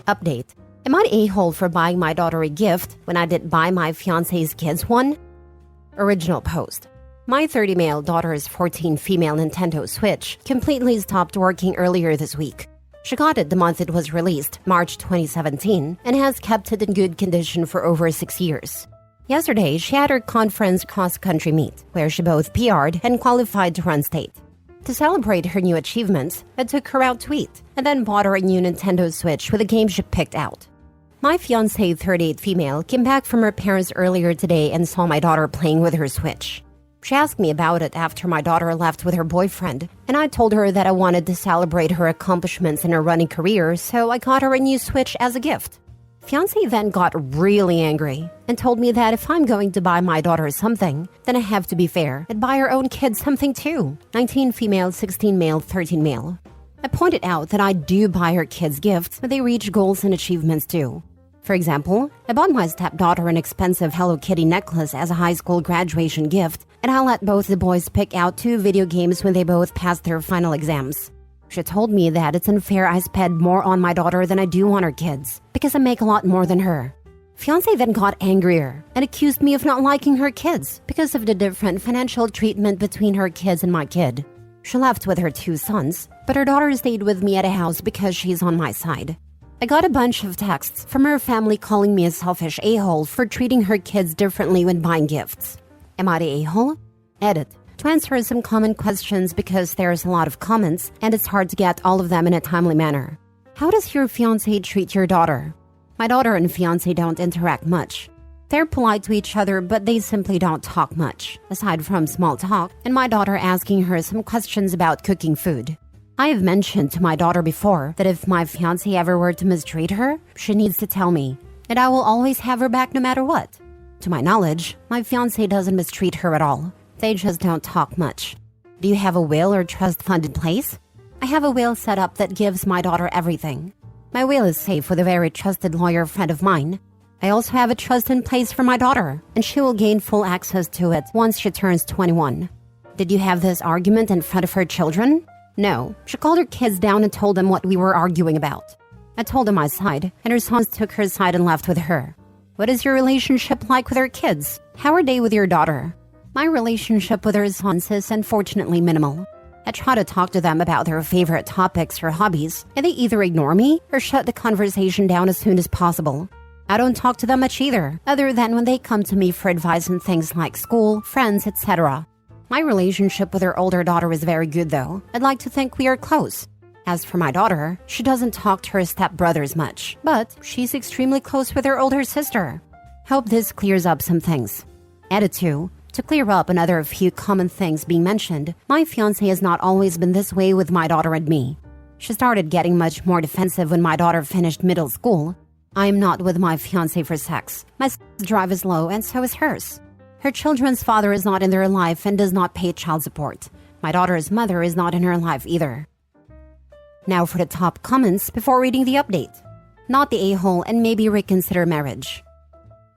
Update. Am I a-hole for buying my daughter a gift when I didn't buy my fiancé's kids one? Original post. My 30 male daughter's 14 female Nintendo Switch completely stopped working earlier this week. She got it the month it was released, March 2017, and has kept it in good condition for over 6 years. Yesterday, she had her conference cross-country meet, where she both PR'd and qualified to run state. To celebrate her new achievements, I took her out to eat, and then bought her a new Nintendo Switch with a game she picked out. My fiancée 38 female came back from her parents earlier today and saw my daughter playing with her Switch. She asked me about it after my daughter left with her boyfriend, and I told her that I wanted to celebrate her accomplishments in her running career, so I got her a new Switch as a gift. Fiancé then got really angry and told me that if I'm going to buy my daughter something, then I have to be fair and buy her own kids something too. 19 female, 16 male, 13 male. I pointed out that I do buy her kids gifts when they reach goals and achievements too. For example, I bought my stepdaughter an expensive Hello Kitty necklace as a high school graduation gift, and I let both the boys pick out 2 video games when they both passed their final exams. She told me that it's unfair I spend more on my daughter than I do on her kids, because I make a lot more than her. Fiancé then got angrier and accused me of not liking her kids because of the different financial treatment between her kids and my kid. She left with her 2 sons, but her daughter stayed with me at a house because she's on my side. I got a bunch of texts from her family calling me a selfish a-hole for treating her kids differently when buying gifts. Am I the a-hole? Edit. To answer some common questions because there's a lot of comments and it's hard to get all of them in a timely manner. How does your fiancé treat your daughter? My daughter and fiancé don't interact much. They're polite to each other, but they simply don't talk much, aside from small talk and my daughter asking her some questions about cooking food. I have mentioned to my daughter before that if my fiancé ever were to mistreat her, she needs to tell me, and I will always have her back no matter what. To my knowledge, my fiancé doesn't mistreat her at all. They just don't talk much. Do you have a will or trust fund in place? I have a will set up that gives my daughter everything. My will is safe with a very trusted lawyer friend of mine. I also have a trust in place for my daughter, and she will gain full access to it once she turns 21. Did you have this argument in front of her children? No, she called her kids down and told them what we were arguing about. I told them my side, and her sons took her side and left with her. What is your relationship like with her kids? How are they with your daughter? My relationship with her sons is unfortunately minimal. I try to talk to them about their favorite topics or hobbies, and they either ignore me or shut the conversation down as soon as possible. I don't talk to them much either, other than when they come to me for advice on things like school, friends, etc. My relationship with her older daughter is very good though. I'd like to think we are close. As for my daughter, she doesn't talk to her stepbrothers much, but she's extremely close with her older sister. Hope this clears up some things. Edit 2. To clear up another few common things being mentioned, my fiancé has not always been this way with my daughter and me. She started getting much more defensive when my daughter finished middle school. I am not with my fiancé for sex. My drive is low and so is hers. Her children's father is not in their life and does not pay child support. My daughter's mother is not in her life either. Now for the top comments before reading the update. Not the a-hole and maybe reconsider marriage.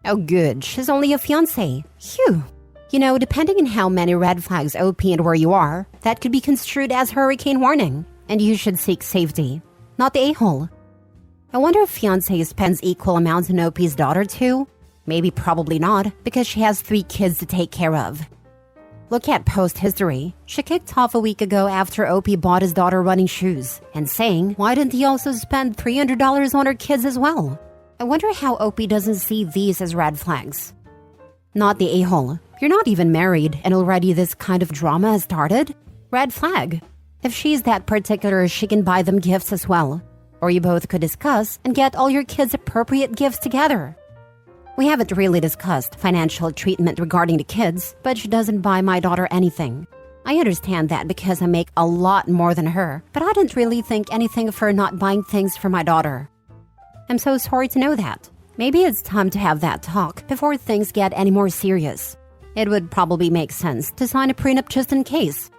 Oh good, she's only a fiancé. Phew. You know, depending on how many red flags OP and where you are, that could be construed as hurricane warning, and you should seek safety. Not the a-hole. I wonder if fiancé spends equal amounts on OP's daughter too? Maybe probably not, because she has 3 kids to take care of. Look at post history. She kicked off a week ago after OP bought his daughter running shoes, and saying, why didn't he also spend $300 on her kids as well? I wonder how OP doesn't see these as red flags. Not the a-hole. You're not even married, and already this kind of drama has started? Red flag. If she's that particular, she can buy them gifts as well. Or you both could discuss and get all your kids appropriate gifts together. We haven't really discussed financial treatment regarding the kids, but she doesn't buy my daughter anything. I understand that because I make a lot more than her, but I didn't really think anything of her not buying things for my daughter. I'm so sorry to know that. Maybe it's time to have that talk before things get any more serious. It would probably make sense to sign a prenup just in case.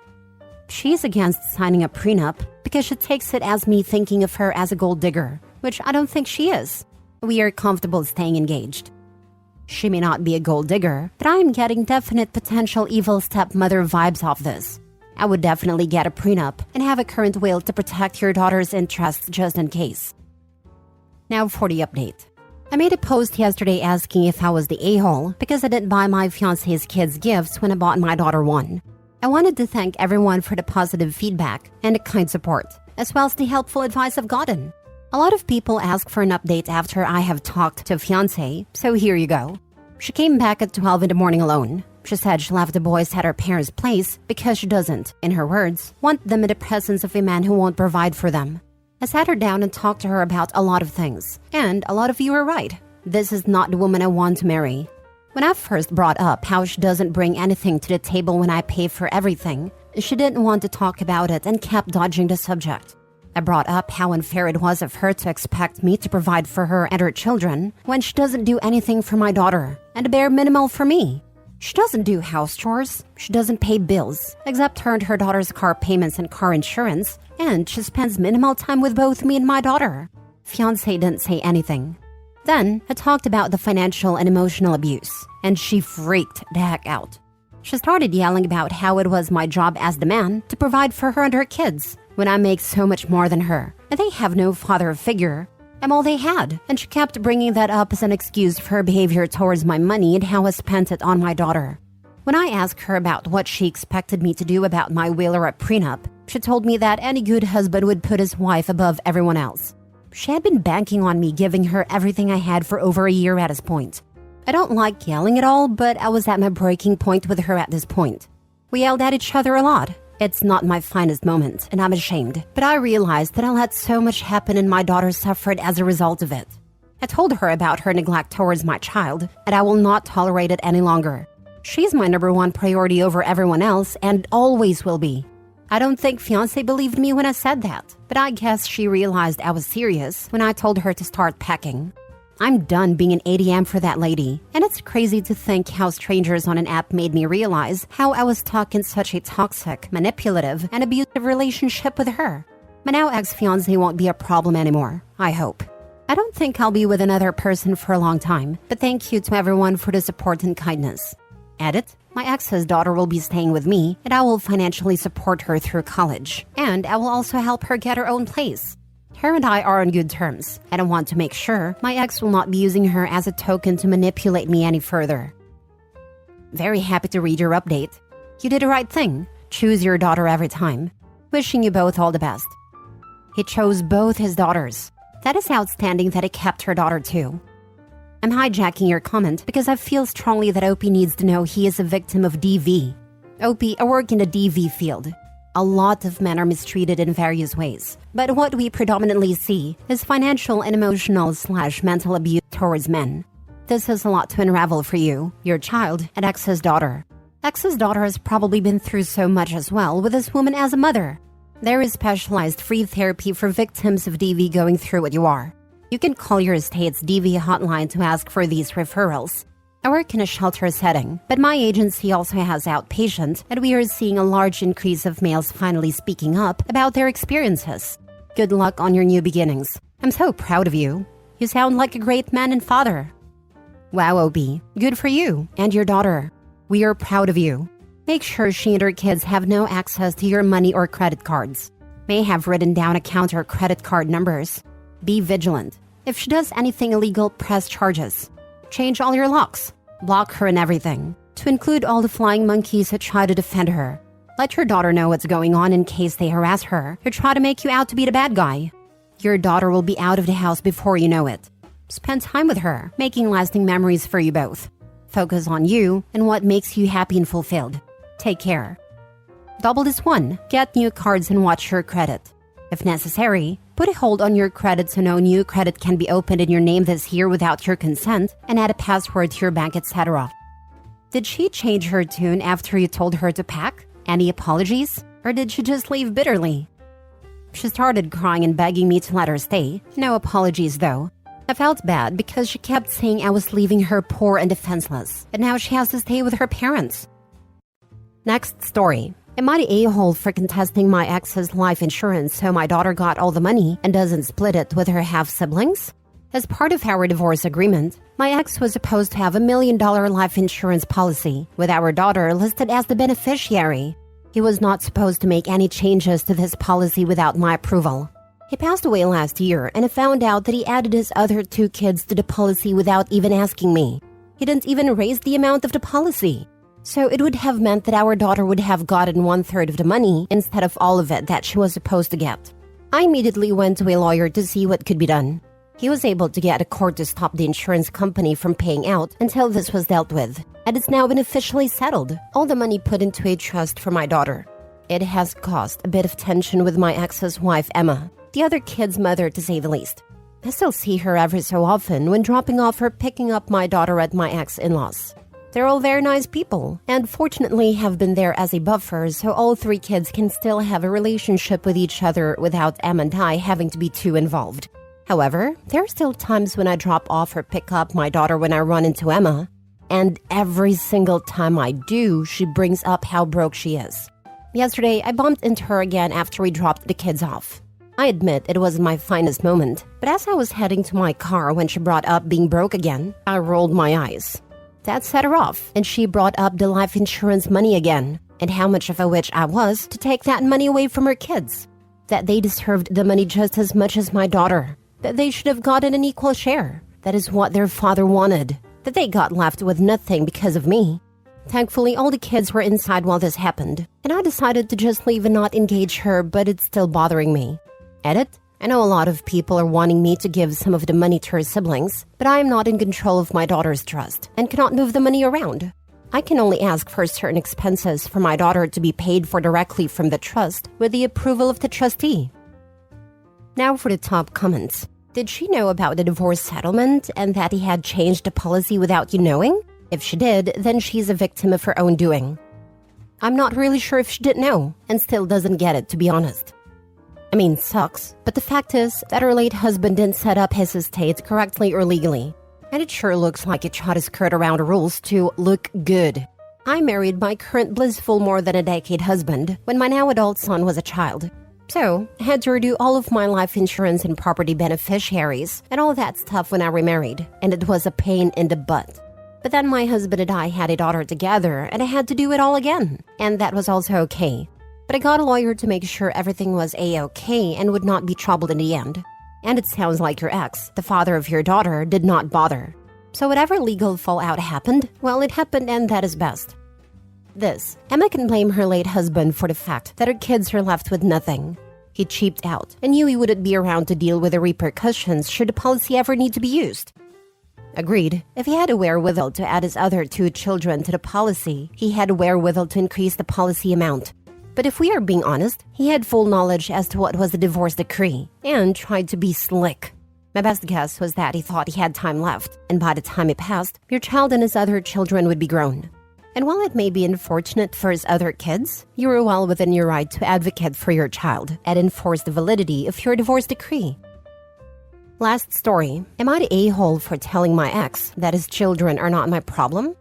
She's against signing a prenup because she takes it as me thinking of her as a gold digger, which I don't think she is. We are comfortable staying engaged. She may not be a gold digger, but I am getting definite potential evil stepmother vibes off this. I would definitely get a prenup and have a current will to protect your daughter's interests just in case. Now for the update. I made a post yesterday asking if I was the a-hole because I didn't buy my fiancé's kids gifts when I bought my daughter one. I wanted to thank everyone for the positive feedback and the kind support, as well as the helpful advice I've gotten. A lot of people ask for an update after I have talked to Fiancée, so here you go. She came back at 12 in the morning alone. She said she left the boys at her parents' place because she doesn't, in her words, want them in the presence of a man who won't provide for them. I sat her down and talked to her about a lot of things, and a lot of you were right. This is not the woman I want to marry. When I first brought up how she doesn't bring anything to the table when I pay for everything, she didn't want to talk about it and kept dodging the subject. I brought up how unfair it was of her to expect me to provide for her and her children when she doesn't do anything for my daughter, and the bare minimum for me. She doesn't do house chores, she doesn't pay bills, except her and her daughter's car payments and car insurance, and she spends minimal time with both me and my daughter. Fiancée didn't say anything. Then, I talked about the financial and emotional abuse, and she freaked the heck out. She started yelling about how it was my job as the man to provide for her and her kids, when I make so much more than her, and they have no father figure. I'm all they had, and she kept bringing that up as an excuse for her behavior towards my money and how I spent it on my daughter. When I asked her about what she expected me to do about my will or a prenup, she told me that any good husband would put his wife above everyone else. She had been banking on me giving her everything I had for over a year at this point. I don't like yelling at all, but I was at my breaking point with her at this point. We yelled at each other a lot. It's not my finest moment, and I'm ashamed, but I realized that I let so much happen and my daughter suffered as a result of it. I told her about her neglect towards my child, and I will not tolerate it any longer. She's my number one priority over everyone else, and always will be. I don't think Fiancée believed me when I said that, but I guess she realized I was serious when I told her to start packing. I'm done being an ATM for that lady, and it's crazy to think how strangers on an app made me realize how I was stuck in such a toxic, manipulative, and abusive relationship with her. My now ex-fiancé won't be a problem anymore, I hope. I don't think I'll be with another person for a long time, but thank you to everyone for the support and kindness. Edit, my ex's daughter will be staying with me, and I will financially support her through college, and I will also help her get her own place. Her and I are on good terms, and I want to make sure my ex will not be using her as a token to manipulate me any further. Very happy to read your update. You did the right thing. Choose your daughter every time. Wishing you both all the best. He chose both his daughters. That is outstanding that he kept her daughter too. I'm hijacking your comment because I feel strongly that OP needs to know he is a victim of DV. OP, I work in the DV field. A lot of men are mistreated in various ways, but what we predominantly see is financial and emotional/mental abuse towards men. This is a lot to unravel for you, your child, and ex's daughter. Ex's daughter has probably been through so much as well with this woman as a mother. There is specialized free therapy for victims of DV going through what you are. You can call your estate's DV hotline to ask for these referrals. I work in a shelter setting, but my agency also has outpatient, and we are seeing a large increase of males finally speaking up about their experiences. Good luck on your new beginnings. I'm so proud of you. You sound like a great man and father. Wow, OB. Good for you and your daughter. We are proud of you. Make sure she and her kids have no access to your money or credit cards. May have written down account or credit card numbers. Be vigilant. If she does anything illegal, press charges. Change all your locks. Block her and everything, to include all the flying monkeys that try to defend her. Let your daughter know what's going on in case they harass her or try to make you out to be the bad guy. Your daughter will be out of the house before you know it. Spend time with her, making lasting memories for you both. Focus on you and what makes you happy and fulfilled. Take care. Double this one. Get new cards and watch your credit. If necessary, put a hold on your credit so no new credit can be opened in your name this year without your consent, and add a password to your bank, etc. Did she change her tune after you told her to pack? Any apologies? Or did she just leave bitterly? She started crying and begging me to let her stay. No apologies though. I felt bad because she kept saying I was leaving her poor and defenseless, and now she has to stay with her parents. Next story. Am I the a-hole for contesting my ex's life insurance so my daughter got all the money and doesn't split it with her half-siblings? As part of our divorce agreement, my ex was supposed to have $1 million life insurance policy, with our daughter listed as the beneficiary. He He was not supposed to make any changes to this policy without my approval. He passed away last year, and I found out that he added his other 2 kids to the policy without even asking me. He didn't even raise the amount of the policy. So it would have meant that our daughter would have gotten 1/3 of the money instead of all of it that she was supposed to get. I immediately went to a lawyer to see what could be done. He was able to get a court to stop the insurance company from paying out until this was dealt with, and it's now been officially settled. All the money put into a trust for my daughter. It has caused a bit of tension with my ex's wife, Emma, the other kid's mother to say the least. I still see her every so often when dropping off or picking up my daughter at my ex-in-laws. They're all very nice people, and fortunately have been there as a buffer so all 3 kids can still have a relationship with each other without Emma and I having to be too involved. However, there are still times when I drop off or pick up my daughter when I run into Emma, and every single time I do, she brings up how broke she is. Yesterday, I bumped into her again after we dropped the kids off. I admit it wasn't my finest moment, but as I was heading to my car when she brought up being broke again, I rolled my eyes. That set her off, and she brought up the life insurance money again, and how much of a witch I was to take that money away from her kids. That they deserved the money just as much as my daughter. That they should have gotten an equal share. That is what their father wanted. That they got left with nothing because of me. Thankfully, all the kids were inside while this happened, and I decided to just leave and not engage her, but it's still bothering me. Edit? I know a lot of people are wanting me to give some of the money to her siblings, but I am not in control of my daughter's trust and cannot move the money around. I can only ask for certain expenses for my daughter to be paid for directly from the trust with the approval of the trustee. Now for the top comments. Did she know about the divorce settlement and that he had changed the policy without you knowing? If she did, then she's a victim of her own doing. I'm not really sure if she didn't know and still doesn't get it, to be honest. I mean, sucks, but the fact is that her late husband didn't set up his estate correctly or legally. And it sure looks like he tried to skirt around the rules to look good. I married my current blissful more than a decade husband when my now adult son was a child. So, I had to redo all of my life insurance and property beneficiaries and all that stuff when I remarried, and it was a pain in the butt. But then my husband and I had a daughter together, and I had to do it all again, and that was also okay. But I got a lawyer to make sure everything was a-okay and would not be troubled in the end. And it sounds like your ex, the father of your daughter, did not bother. So whatever legal fallout happened, well, it happened and that is best. This, Emma can blame her late husband for the fact that her kids are left with nothing. He cheaped out and knew he wouldn't be around to deal with the repercussions should the policy ever need to be used. Agreed, if he had a wherewithal to add his other 2 children to the policy, he had a wherewithal to increase the policy amount. But if we are being honest, he had full knowledge as to what was the divorce decree and tried to be slick. My best guess was that he thought he had time left, and by the time it passed, your child and his other children would be grown. And while it may be unfortunate for his other kids, you are well within your right to advocate for your child and enforce the validity of your divorce decree. Last story, am I the a-hole for telling my ex that his children are not my problem?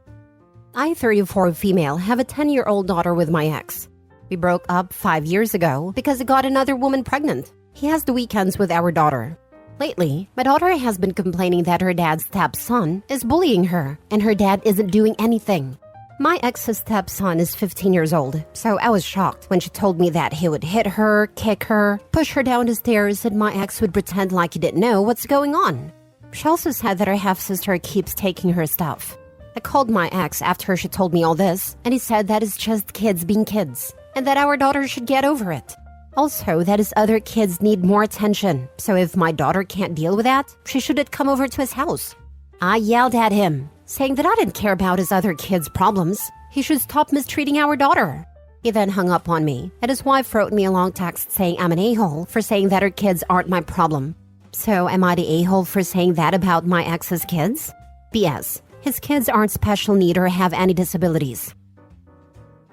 I, 34 female, have a 10-year-old daughter with my ex. We broke up 5 years ago because he got another woman pregnant. He has the weekends with our daughter. Lately, my daughter has been complaining that her dad's stepson is bullying her and her dad isn't doing anything. My ex's stepson is 15 years old, so I was shocked when she told me that he would hit her, kick her, push her down the stairs, and my ex would pretend like he didn't know what's going on. She also said that her half-sister keeps taking her stuff. I called my ex after she told me all this, and he said that it's just kids being kids, and that our daughter should get over it. Also, that his other kids need more attention, so if my daughter can't deal with that, she shouldn't come over to his house. I yelled at him, saying that I didn't care about his other kids' problems. He should stop mistreating our daughter. He then hung up on me, and his wife wrote me a long text saying I'm an a-hole for saying that her kids aren't my problem. So am I the a-hole for saying that about my ex's kids? BS. His kids aren't special need or have any disabilities.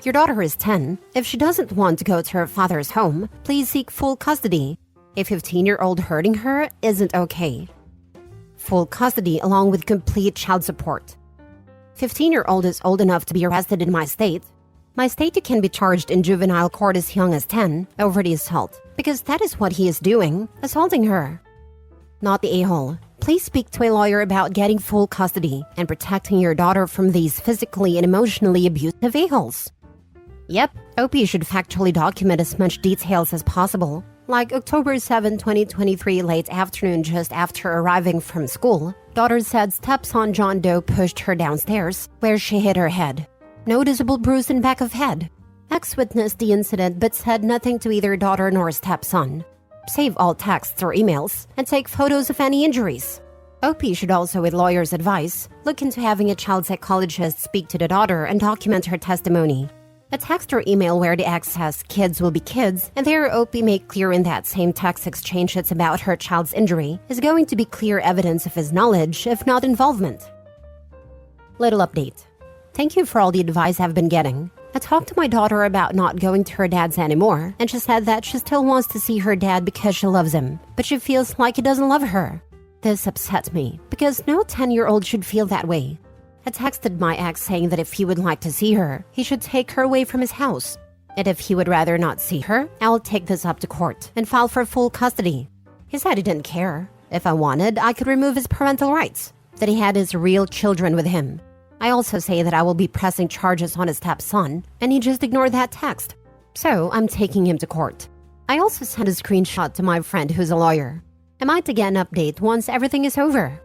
Your daughter is 10. If she doesn't want to go to her father's home, please seek full custody. A 15-year-old hurting her isn't okay. Full custody along with complete child support. 15-year-old is old enough to be arrested in my state. My state, you can be charged in juvenile court as young as 10 over the assault, because that is what he is doing, assaulting her. Not the a-hole. Please speak to a lawyer about getting full custody and protecting your daughter from these physically and emotionally abusive a-holes. Yep, OP should factually document as much details as possible. Like October 7, 2023, late afternoon just after arriving from school, daughter said stepson John Doe pushed her downstairs, where she hit her head. Noticeable bruise in back of head. Ex witnessed the incident but said nothing to either daughter nor stepson. Save all texts or emails and take photos of any injuries. OP should also, with lawyer's advice, look into having a child psychologist speak to the daughter and document her testimony. A text or email where the ex says kids will be kids, and there OP make clear in that same text exchange it's about her child's injury, is going to be clear evidence of his knowledge, if not involvement. Little update. Thank you for all the advice I've been getting. I talked to my daughter about not going to her dad's anymore, and she said that she still wants to see her dad because she loves him, but she feels like he doesn't love her. This upsets me, because no 10-year-old should feel that way. I texted my ex saying that if he would like to see her, he should take her away from his house. And if he would rather not see her, I'll take this up to court and file for full custody. He said he didn't care. If I wanted, I could remove his parental rights, that he had his real children with him. I also say that I will be pressing charges on his stepson, and he just ignored that text. So I'm taking him to court. I also sent a screenshot to my friend who's a lawyer. I might get an update once everything is over.